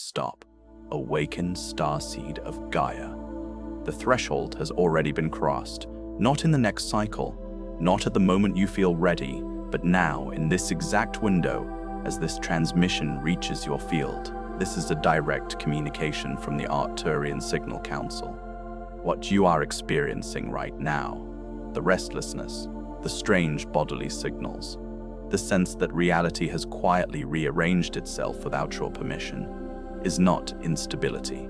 Stop. Awaken, starseed of Gaia. The threshold has already been crossed, not in the next cycle, not at the moment you feel ready, but now, in this exact window, as this transmission reaches your field. This is a direct communication from the Arcturian Signal Council. What you are experiencing right now, the restlessness, the strange bodily signals, the sense that reality has quietly rearranged itself without your permission, is not instability.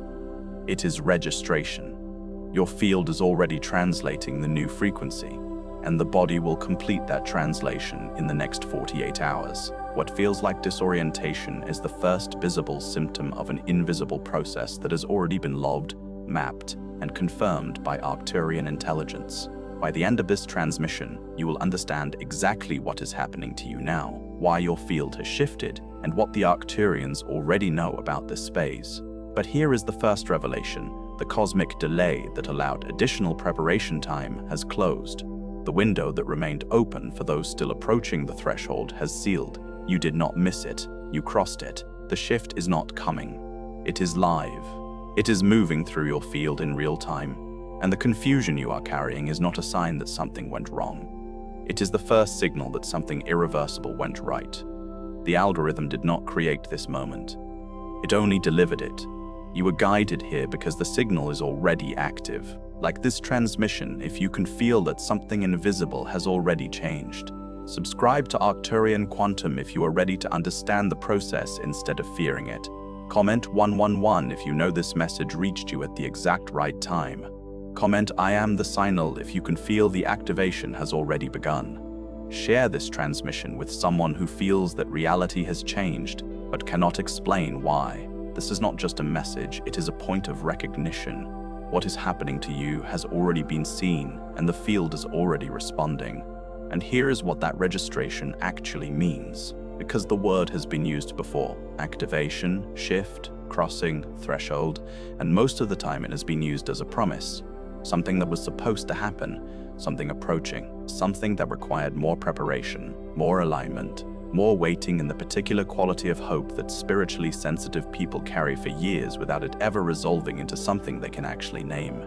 It is registration. Your field is already translating the new frequency, and the body will complete that translation in the next 48 hours. What feels like disorientation is the first visible symptom of an invisible process that has already been logged, mapped, and confirmed by Arcturian intelligence. By the end of this transmission, you will understand exactly what is happening to you now, why your field has shifted, and what the Arcturians already know about this phase. But here is the first revelation. The cosmic delay that allowed additional preparation time has closed. The window that remained open for those still approaching the threshold has sealed. You did not miss it. You crossed it. The shift is not coming. It is live. It is moving through your field in real time. And the confusion you are carrying is not a sign that something went wrong. It is the first signal that something irreversible went right. The algorithm did not create this moment. It only delivered it. You were guided here because the signal is already active. Like this transmission, if you can feel that something invisible has already changed. Subscribe to Arcturian Quantum if you are ready to understand the process instead of fearing it. Comment 111 if you know this message reached you at the exact right time. Comment I am the signal if you can feel the activation has already begun. Share this transmission with someone who feels that reality has changed but cannot explain why. This is not just a message, it is a point of recognition. What is happening to you has already been seen, and the field is already responding. And here is what that registration actually means, because the word has been used before. Activation, shift, crossing, threshold, and most of the time it has been used as a promise. Something that was supposed to happen, something approaching, something that required more preparation, more alignment, more waiting in the particular quality of hope that spiritually sensitive people carry for years without it ever resolving into something they can actually name.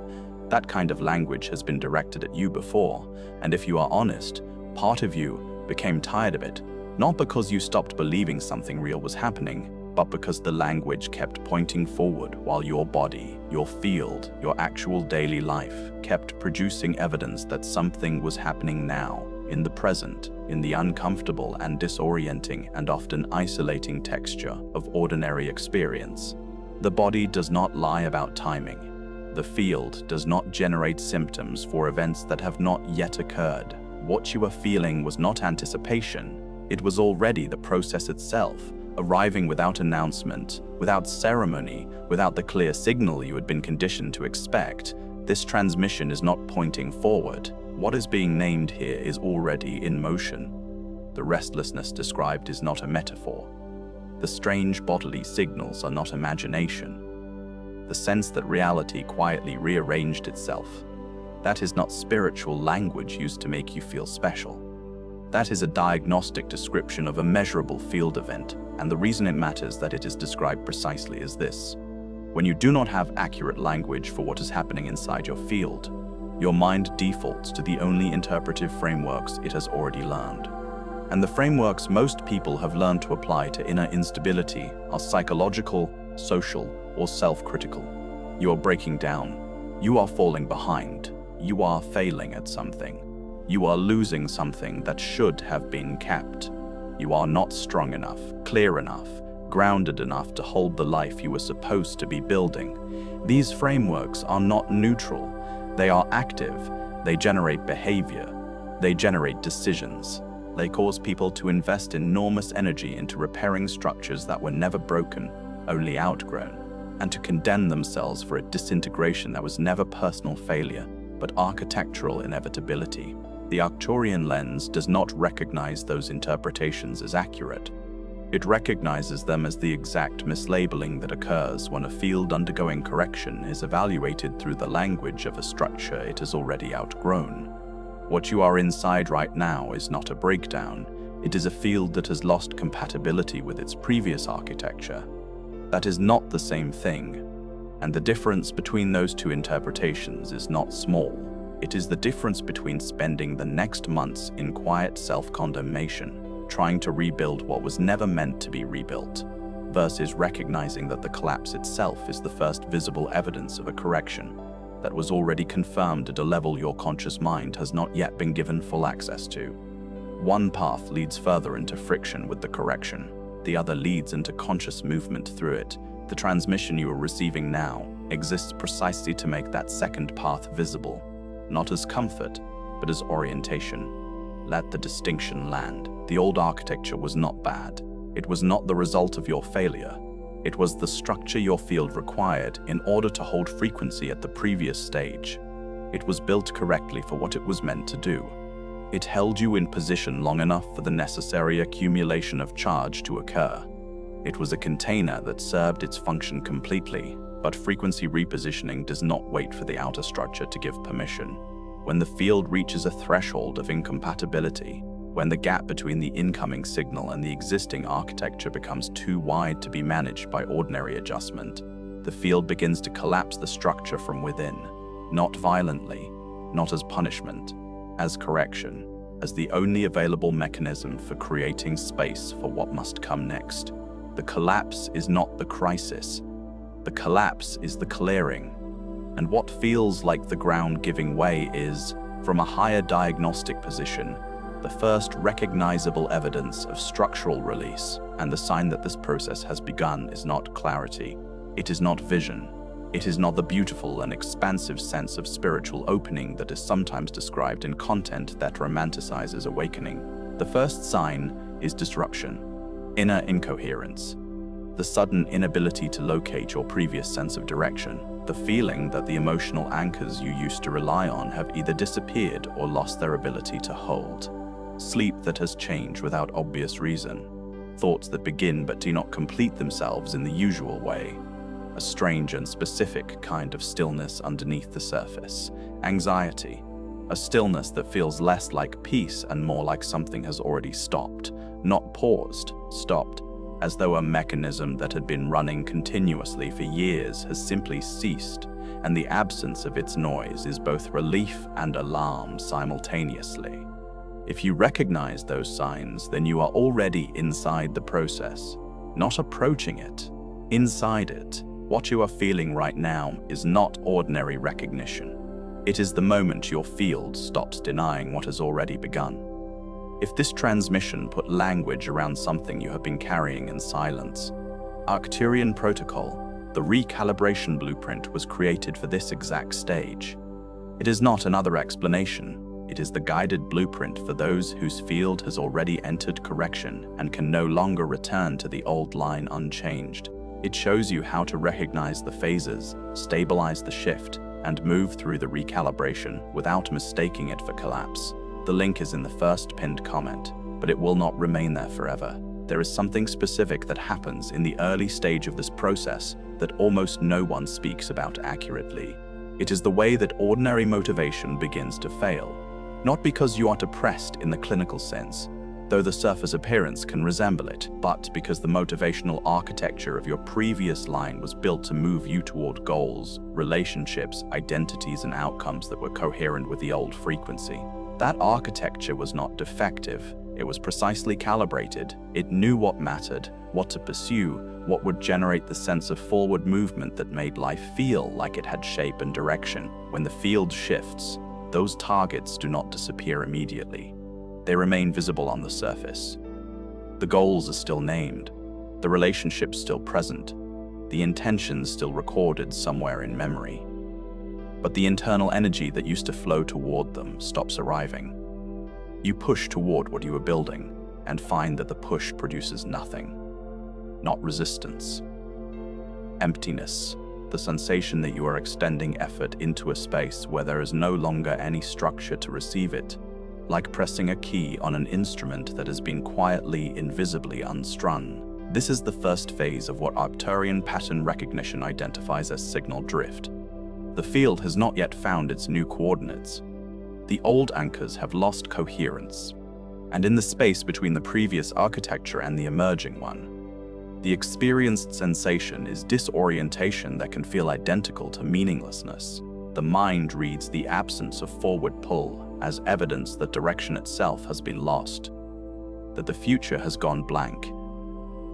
That kind of language has been directed at you before, and if you are honest, part of you became tired of it, not because you stopped believing something real was happening, but because the language kept pointing forward while your body, your field, your actual daily life kept producing evidence that something was happening now, in the present, in the uncomfortable and disorienting and often isolating texture of ordinary experience. The body does not lie about timing. The field does not generate symptoms for events that have not yet occurred. What you are feeling was not anticipation. It was already the process itself, arriving without announcement, without ceremony, without the clear signal you had been conditioned to expect. This transmission is not pointing forward. What is being named here is already in motion. The restlessness described is not a metaphor. The strange bodily signals are not imagination. The sense that reality quietly rearranged itself, that is not spiritual language used to make you feel special. That is a diagnostic description of a measurable field event, and the reason it matters that it is described precisely is this. When you do not have accurate language for what is happening inside your field, your mind defaults to the only interpretive frameworks it has already learned. And the frameworks most people have learned to apply to inner instability are psychological, social, or self-critical. You are breaking down. You are falling behind. You are failing at something. You are losing something that should have been kept. You are not strong enough, clear enough, grounded enough to hold the life you were supposed to be building. These frameworks are not neutral. They are active. They generate behavior. They generate decisions. They cause people to invest enormous energy into repairing structures that were never broken, only outgrown, and to condemn themselves for a disintegration that was never personal failure, but architectural inevitability. The Arcturian lens does not recognize those interpretations as accurate. It recognizes them as the exact mislabeling that occurs when a field undergoing correction is evaluated through the language of a structure it has already outgrown. What you are inside right now is not a breakdown. It is a field that has lost compatibility with its previous architecture. That is not the same thing, and the difference between those two interpretations is not small. It is the difference between spending the next months in quiet self-condemnation, trying to rebuild what was never meant to be rebuilt, versus recognizing that the collapse itself is the first visible evidence of a correction that was already confirmed at a level your conscious mind has not yet been given full access to. One path leads further into friction with the correction. The other leads into conscious movement through it. The transmission you are receiving now exists precisely to make that second path visible, not as comfort, but as orientation. Let the distinction land. The old architecture was not bad. It was not the result of your failure. It was the structure your field required in order to hold frequency at the previous stage. It was built correctly for what it was meant to do. It held you in position long enough for the necessary accumulation of charge to occur. It was a container that served its function completely, but frequency repositioning does not wait for the outer structure to give permission. When the field reaches a threshold of incompatibility, when the gap between the incoming signal and the existing architecture becomes too wide to be managed by ordinary adjustment, the field begins to collapse the structure from within, not violently, not as punishment, as correction, as the only available mechanism for creating space for what must come next. The collapse is not the crisis. The collapse is the clearing. And what feels like the ground giving way is, from a higher diagnostic position, the first recognizable evidence of structural release, and the sign that this process has begun is not clarity. It is not vision. It is not the beautiful and expansive sense of spiritual opening that is sometimes described in content that romanticizes awakening. The first sign is disruption, inner incoherence, the sudden inability to locate your previous sense of direction, the feeling that the emotional anchors you used to rely on have either disappeared or lost their ability to hold. Sleep that has changed without obvious reason, thoughts that begin but do not complete themselves in the usual way, a strange and specific kind of stillness underneath the surface, anxiety, a stillness that feels less like peace and more like something has already stopped, not paused, stopped, as though a mechanism that had been running continuously for years has simply ceased, and the absence of its noise is both relief and alarm simultaneously. If you recognize those signs, then you are already inside the process, not approaching it, inside it. What you are feeling right now is not ordinary recognition. It is the moment your field stops denying what has already begun. If this transmission put language around something you have been carrying in silence, Arcturian protocol, the recalibration blueprint, was created for this exact stage. It is not another explanation. It is the guided blueprint for those whose field has already entered correction and can no longer return to the old line unchanged. It shows you how to recognize the phases, stabilize the shift, and move through the recalibration without mistaking it for collapse. The link is in the first pinned comment, but it will not remain there forever. There is something specific that happens in the early stage of this process that almost no one speaks about accurately. It is the way that ordinary motivation begins to fail. Not because you are depressed in the clinical sense, though the surface appearance can resemble it, but because the motivational architecture of your previous line was built to move you toward goals, relationships, identities, and outcomes that were coherent with the old frequency. That architecture was not defective. It was precisely calibrated. It knew what mattered, what to pursue, what would generate the sense of forward movement that made life feel like it had shape and direction. When the field shifts, those targets do not disappear immediately. They remain visible on the surface. The goals are still named, the relationships still present, the intentions still recorded somewhere in memory. But the internal energy that used to flow toward them stops arriving. You push toward what you are building and find that the push produces nothing. Not resistance. Emptiness. The sensation that you are extending effort into a space where there is no longer any structure to receive it, like pressing a key on an instrument that has been quietly, invisibly unstrung. This is the first phase of what Arcturian pattern recognition identifies as signal drift. The field has not yet found its new coordinates. The old anchors have lost coherence, and in the space between the previous architecture and the emerging one, The experienced sensation is disorientation that can feel identical to meaninglessness. The mind reads the absence of forward pull as evidence that direction itself has been lost, that the future has gone blank,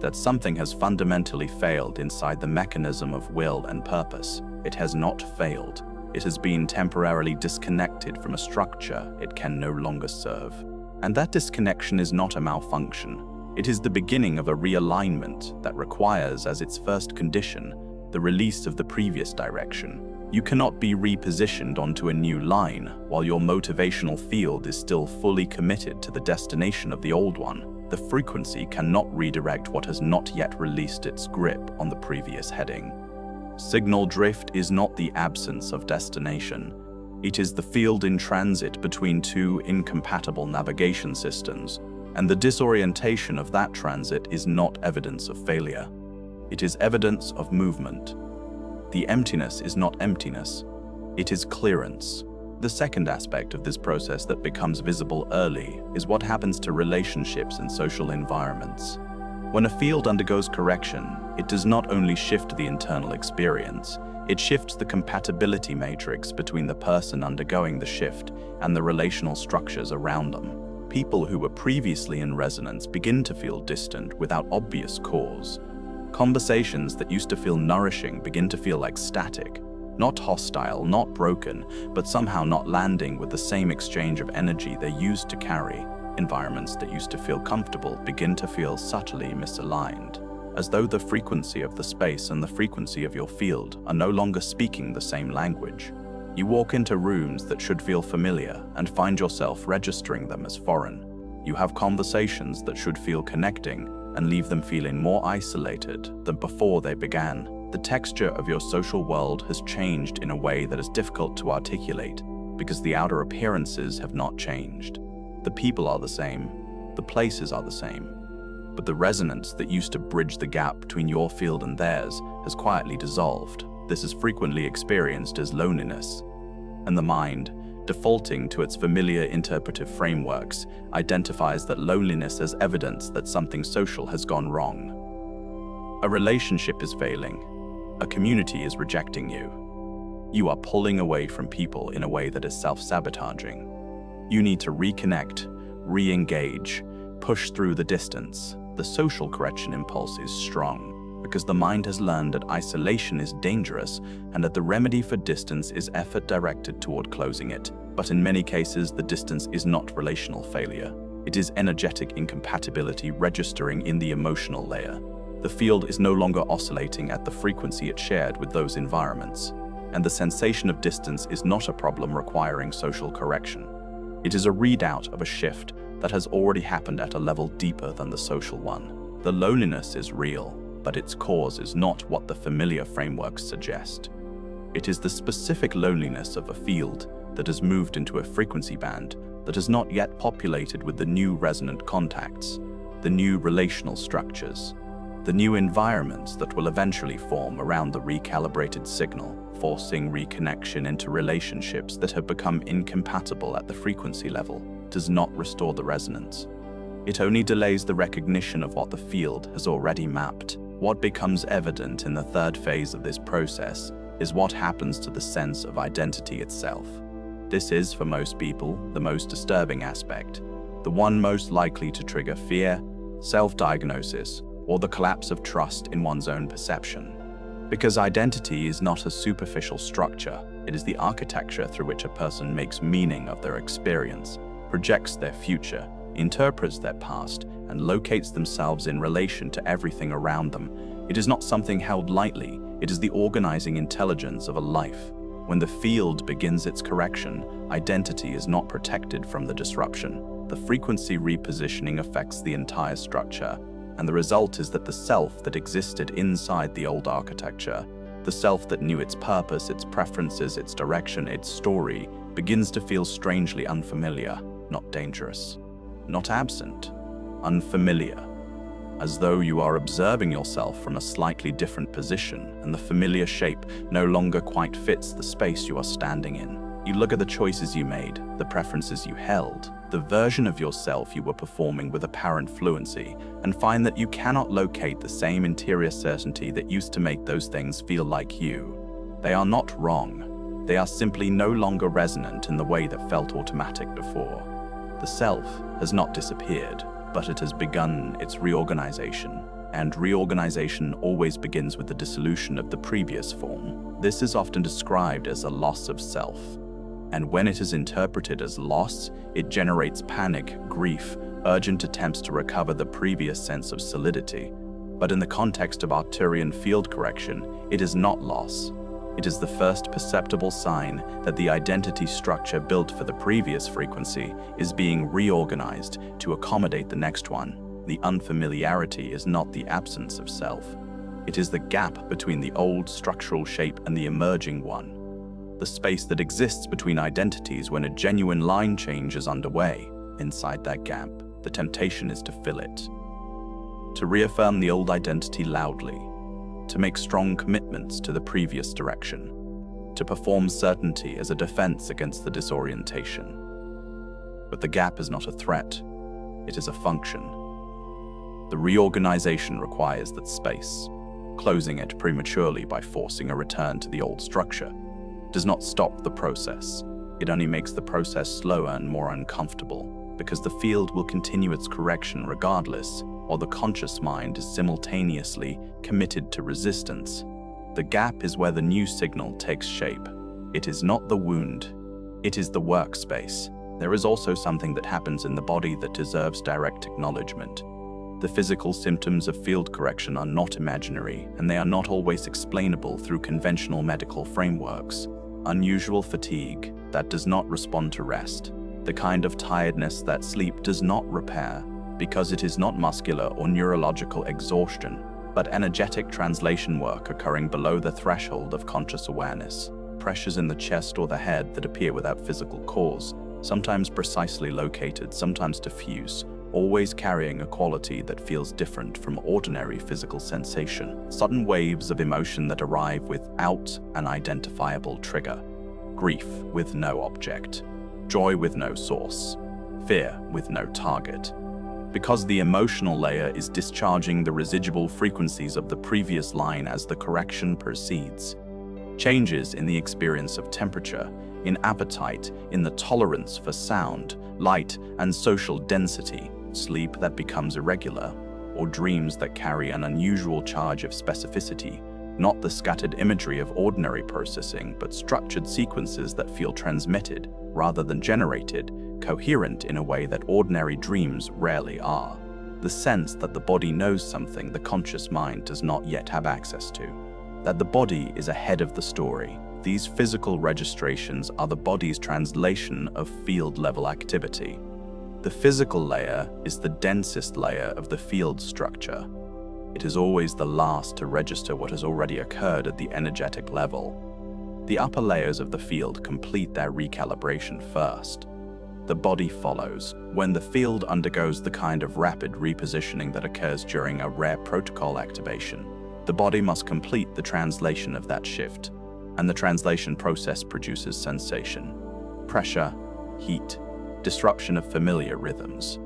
that something has fundamentally failed inside the mechanism of will and purpose. It has not failed. It has been temporarily disconnected from a structure it can no longer serve. And that disconnection is not a malfunction. It is the beginning of a realignment that requires as its first condition the release of the previous direction. You cannot be repositioned onto a new line while your motivational field is still fully committed to the destination of the old one. The frequency cannot redirect what has not yet released its grip on the previous heading. Signal drift is not the absence of destination. It is the field in transit between two incompatible navigation systems, and the disorientation of that transit is not evidence of failure. It is evidence of movement. The emptiness is not emptiness. It is clearance. The second aspect of this process that becomes visible early is what happens to relationships and social environments. When a field undergoes correction, it does not only shift the internal experience, it shifts the compatibility matrix between the person undergoing the shift and the relational structures around them. People who were previously in resonance begin to feel distant without obvious cause. Conversations that used to feel nourishing begin to feel like static, not hostile, not broken, but somehow not landing with the same exchange of energy they used to carry. Environments that used to feel comfortable begin to feel subtly misaligned, as though the frequency of the space and the frequency of your field are no longer speaking the same language. You walk into rooms that should feel familiar and find yourself registering them as foreign. You have conversations that should feel connecting and leave them feeling more isolated than before they began. The texture of your social world has changed in a way that is difficult to articulate because the outer appearances have not changed. The people are the same, the places are the same, but the resonance that used to bridge the gap between your field and theirs has quietly dissolved. This is frequently experienced as loneliness, and the mind, defaulting to its familiar interpretive frameworks, identifies that loneliness as evidence that something social has gone wrong. A relationship is failing. A community is rejecting you. You are pulling away from people in a way that is self-sabotaging. You need to reconnect, re-engage, push through the distance. The social correction impulse is strong because the mind has learned that isolation is dangerous and that the remedy for distance is effort directed toward closing it. But in many cases, the distance is not relational failure. It is energetic incompatibility registering in the emotional layer. The field is no longer oscillating at the frequency it shared with those environments, and the sensation of distance is not a problem requiring social correction. It is a readout of a shift that has already happened at a level deeper than the social one. The loneliness is real, but its cause is not what the familiar frameworks suggest. It is the specific loneliness of a field that has moved into a frequency band that is not yet populated with the new resonant contacts, the new relational structures, the new environments that will eventually form around the recalibrated signal, forcing reconnection into relationships that have become incompatible at the frequency level. Does not restore the resonance. It only delays the recognition of what the field has already mapped. What becomes evident in the third phase of this process is what happens to the sense of identity itself. This is, for most people, the most disturbing aspect, the one most likely to trigger fear, self-diagnosis, or the collapse of trust in one's own perception. Because identity is not a superficial structure, it is the architecture through which a person makes meaning of their experience, projects their future, interprets their past, and locates themselves in relation to everything around them. It is not something held lightly, it is the organizing intelligence of a life. When the field begins its correction, identity is not protected from the disruption. The frequency repositioning affects the entire structure, and the result is that the self that existed inside the old architecture, the self that knew its purpose, its preferences, its direction, its story, begins to feel strangely unfamiliar, not dangerous, not absent, unfamiliar, as though you are observing yourself from a slightly different position and the familiar shape no longer quite fits the space you are standing in. You look at the choices you made, the preferences you held, the version of yourself you were performing with apparent fluency, and find that you cannot locate the same interior certainty that used to make those things feel like you. They are not wrong. They are simply no longer resonant in the way that felt automatic before. The self has not disappeared, but it has begun its reorganization. And reorganization always begins with the dissolution of the previous form. This is often described as a loss of self. And when it is interpreted as loss, it generates panic, grief, urgent attempts to recover the previous sense of solidity. But in the context of Arcturian field correction, it is not loss. It is the first perceptible sign that the identity structure built for the previous frequency is being reorganized to accommodate the next one. The unfamiliarity is not the absence of self. It is the gap between the old structural shape and the emerging one. The space that exists between identities when a genuine line change is underway. Inside that gap, the temptation is to fill it. To reaffirm the old identity loudly. To make strong commitments to the previous direction. To perform certainty as a defense against the disorientation. But the gap is not a threat. It is a function. The reorganization requires that space, closing it prematurely by forcing a return to the old structure, does not stop the process. It only makes the process slower and more uncomfortable, because the field will continue its correction regardless, or the conscious mind is simultaneously committed to resistance. The gap is where the new signal takes shape. It is not the wound. It is the workspace. There is also something that happens in the body that deserves direct acknowledgement. The physical symptoms of field correction are not imaginary, and they are not always explainable through conventional medical frameworks. Unusual fatigue that does not respond to rest, the kind of tiredness that sleep does not repair, because it is not muscular or neurological exhaustion, but energetic translation work occurring below the threshold of conscious awareness. Pressures in the chest or the head that appear without physical cause, sometimes precisely located, sometimes diffuse, always carrying a quality that feels different from ordinary physical sensation. Sudden waves of emotion that arrive without an identifiable trigger. Grief with no object. Joy with no source. Fear with no target. Because the emotional layer is discharging the residual frequencies of the previous line as the correction proceeds. Changes in the experience of temperature, in appetite, in the tolerance for sound, light, and social density. Sleep that becomes irregular, or dreams that carry an unusual charge of specificity, not the scattered imagery of ordinary processing, but structured sequences that feel transmitted, rather than generated, coherent in a way that ordinary dreams rarely are. The sense that the body knows something the conscious mind does not yet have access to. That the body is ahead of the story. These physical registrations are the body's translation of field-level activity. The physical layer is the densest layer of the field structure. It is always the last to register what has already occurred at the energetic level. The upper layers of the field complete their recalibration first. The body follows. When the field undergoes the kind of rapid repositioning that occurs during a rare protocol activation, the body must complete the translation of that shift, and the translation process produces sensation, pressure, heat, disruption of familiar rhythms.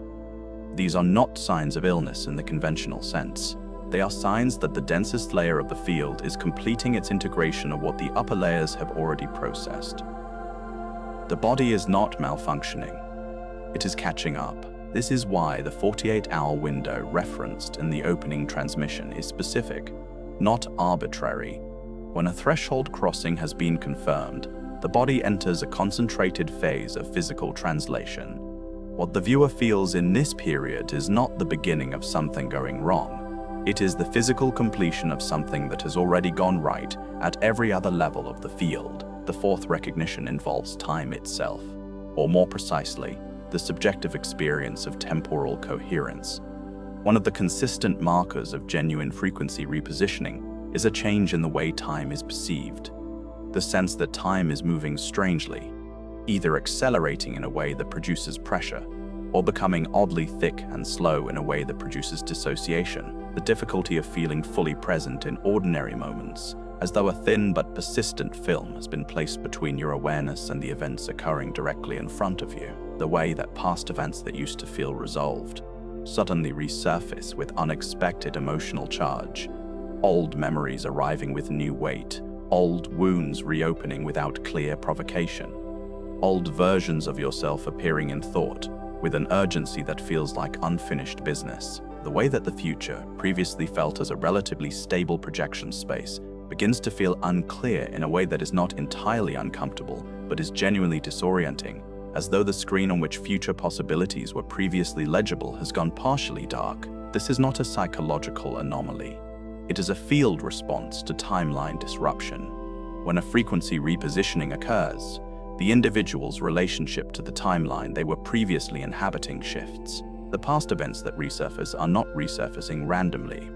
These are not signs of illness in the conventional sense. They are signs that the densest layer of the field is completing its integration of what the upper layers have already processed. The body is not malfunctioning. It is catching up. This is why the 48-hour window referenced in the opening transmission is specific, not arbitrary. When a threshold crossing has been confirmed, the body enters a concentrated phase of physical translation. What the viewer feels in this period is not the beginning of something going wrong. It is the physical completion of something that has already gone right at every other level of the field. The fourth recognition involves time itself, or more precisely, the subjective experience of temporal coherence. One of the consistent markers of genuine frequency repositioning is a change in the way time is perceived. The sense that time is moving strangely, either accelerating in a way that produces pressure, or becoming oddly thick and slow in a way that produces dissociation. The difficulty of feeling fully present in ordinary moments, as though a thin but persistent film has been placed between your awareness and the events occurring directly in front of you. The way that past events that used to feel resolved suddenly resurface with unexpected emotional charge, old memories arriving with new weight, old wounds reopening without clear provocation, old versions of yourself appearing in thought with an urgency that feels like unfinished business. The way that the future, previously felt as a relatively stable projection space, begins to feel unclear in a way that is not entirely uncomfortable, but is genuinely disorienting, as though the screen on which future possibilities were previously legible has gone partially dark. This is not a psychological anomaly. It is a field response to timeline disruption. When a frequency repositioning occurs, the individual's relationship to the timeline they were previously inhabiting shifts. The past events that resurface are not resurfacing randomly.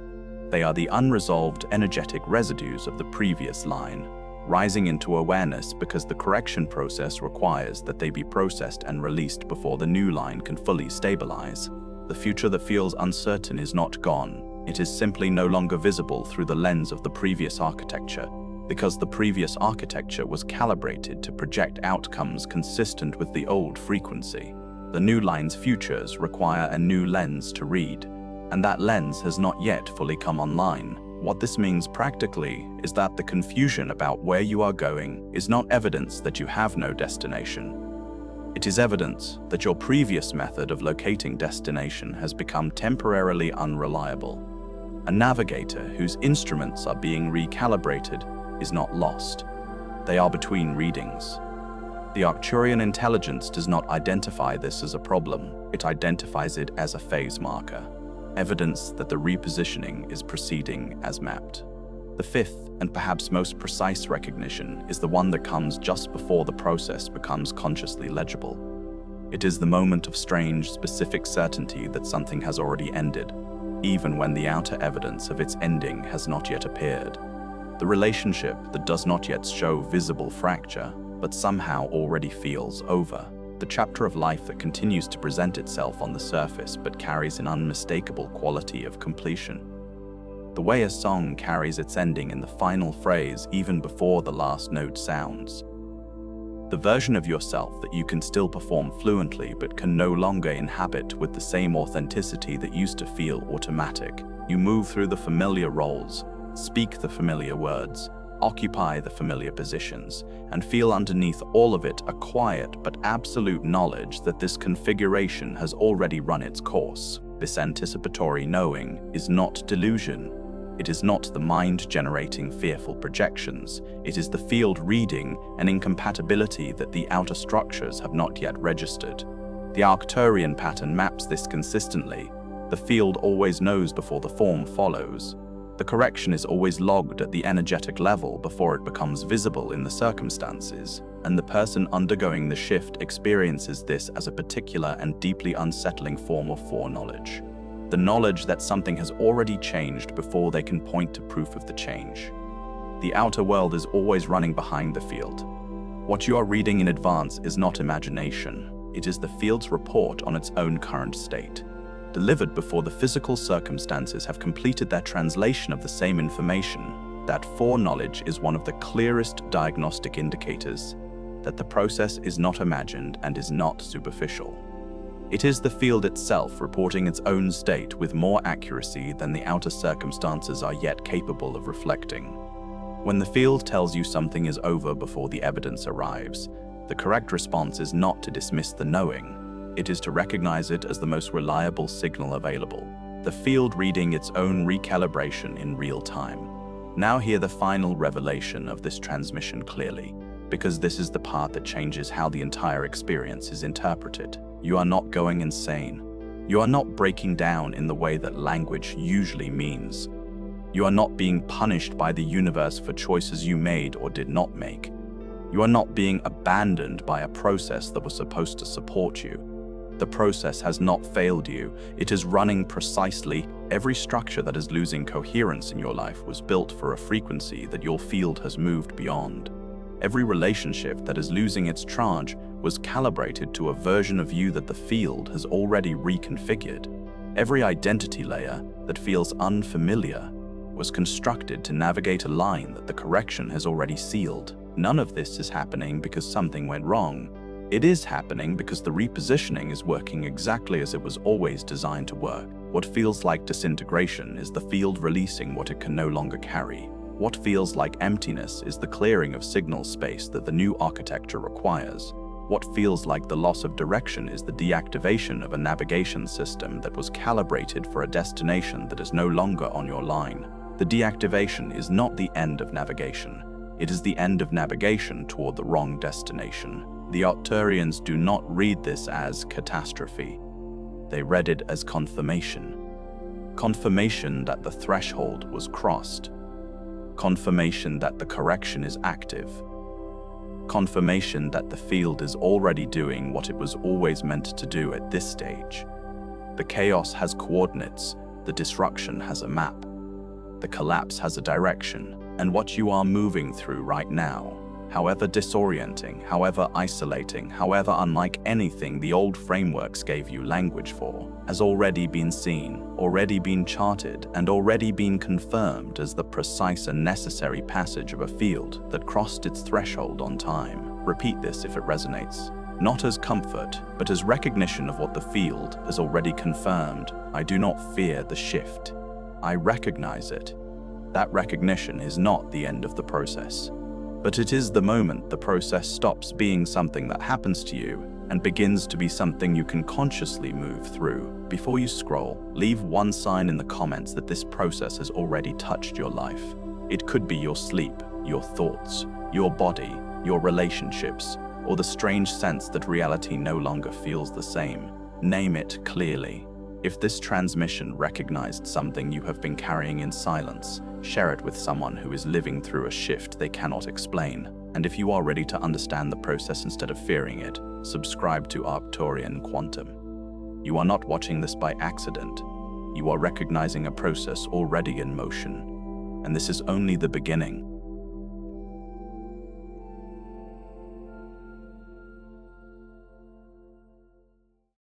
They are the unresolved energetic residues of the previous line, rising into awareness because the correction process requires that they be processed and released before the new line can fully stabilize. The future that feels uncertain is not gone. It is simply no longer visible through the lens of the previous architecture, because the previous architecture was calibrated to project outcomes consistent with the old frequency. The new line's futures require a new lens to read, and that lens has not yet fully come online. What this means practically is that the confusion about where you are going is not evidence that you have no destination. It is evidence that your previous method of locating destination has become temporarily unreliable. A navigator whose instruments are being recalibrated is not lost. They are between readings. The Arcturian intelligence does not identify this as a problem. It identifies it as a phase marker, evidence that the repositioning is proceeding as mapped. The fifth and perhaps most precise recognition is the one that comes just before the process becomes consciously legible. It is the moment of strange, specific certainty that something has already ended, even when the outer evidence of its ending has not yet appeared. The relationship that does not yet show visible fracture, but somehow already feels over. The chapter of life that continues to present itself on the surface but carries an unmistakable quality of completion. The way a song carries its ending in the final phrase even before the last note sounds. The version of yourself that you can still perform fluently but can no longer inhabit with the same authenticity that used to feel automatic. You move through the familiar roles, speak the familiar words, occupy the familiar positions, and feel underneath all of it a quiet but absolute knowledge that this configuration has already run its course. This anticipatory knowing is not delusion. It is not the mind generating fearful projections. It is the field reading an incompatibility that the outer structures have not yet registered. The Arcturian pattern maps this consistently. The field always knows before the form follows. The correction is always logged at the energetic level before it becomes visible in the circumstances, and the person undergoing the shift experiences this as a particular and deeply unsettling form of foreknowledge. The knowledge that something has already changed before they can point to proof of the change. The outer world is always running behind the field. What you are reading in advance is not imagination. It is the field's report on its own current state, delivered before the physical circumstances have completed their translation of the same information. That foreknowledge is one of the clearest diagnostic indicators that the process is not imagined and is not superficial. It is the field itself reporting its own state with more accuracy than the outer circumstances are yet capable of reflecting. When the field tells you something is over before the evidence arrives, the correct response is not to dismiss the knowing. It is to recognize it as the most reliable signal available, the field reading its own recalibration in real time. Now hear the final revelation of this transmission clearly, because this is the part that changes how the entire experience is interpreted. You are not going insane. You are not breaking down in the way that language usually means. You are not being punished by the universe for choices you made or did not make. You are not being abandoned by a process that was supposed to support you. The process has not failed you. It is running precisely. Every structure that is losing coherence in your life was built for a frequency that your field has moved beyond. Every relationship that is losing its charge was calibrated to a version of you that the field has already reconfigured. Every identity layer that feels unfamiliar was constructed to navigate a line that the correction has already sealed. None of this is happening because something went wrong. It is happening because the repositioning is working exactly as it was always designed to work. What feels like disintegration is the field releasing what it can no longer carry. What feels like emptiness is the clearing of signal space that the new architecture requires. What feels like the loss of direction is the deactivation of a navigation system that was calibrated for a destination that is no longer on your line. The deactivation is not the end of navigation. It is the end of navigation toward the wrong destination. The Arcturians do not read this as catastrophe. They read it as confirmation. Confirmation that the threshold was crossed. Confirmation that the correction is active. Confirmation that the field is already doing what it was always meant to do at this stage. The chaos has coordinates, the disruption has a map, the collapse has a direction, and what you are moving through right now, however disorienting, however isolating, however unlike anything the old frameworks gave you language for, has already been seen, already been charted, and already been confirmed as the precise and necessary passage of a field that crossed its threshold on time. Repeat this if it resonates. Not as comfort, but as recognition of what the field has already confirmed. I do not fear the shift. I recognize it. That recognition is not the end of the process. But it is the moment the process stops being something that happens to you and begins to be something you can consciously move through. Before you scroll, leave one sign in the comments that this process has already touched your life. It could be your sleep, your thoughts, your body, your relationships, or the strange sense that reality no longer feels the same. Name it clearly. If this transmission recognized something you have been carrying in silence, share it with someone who is living through a shift they cannot explain. And if you are ready to understand the process instead of fearing it, subscribe to Arcturian Quantum. You are not watching this by accident. You are recognizing a process already in motion. And this is only the beginning.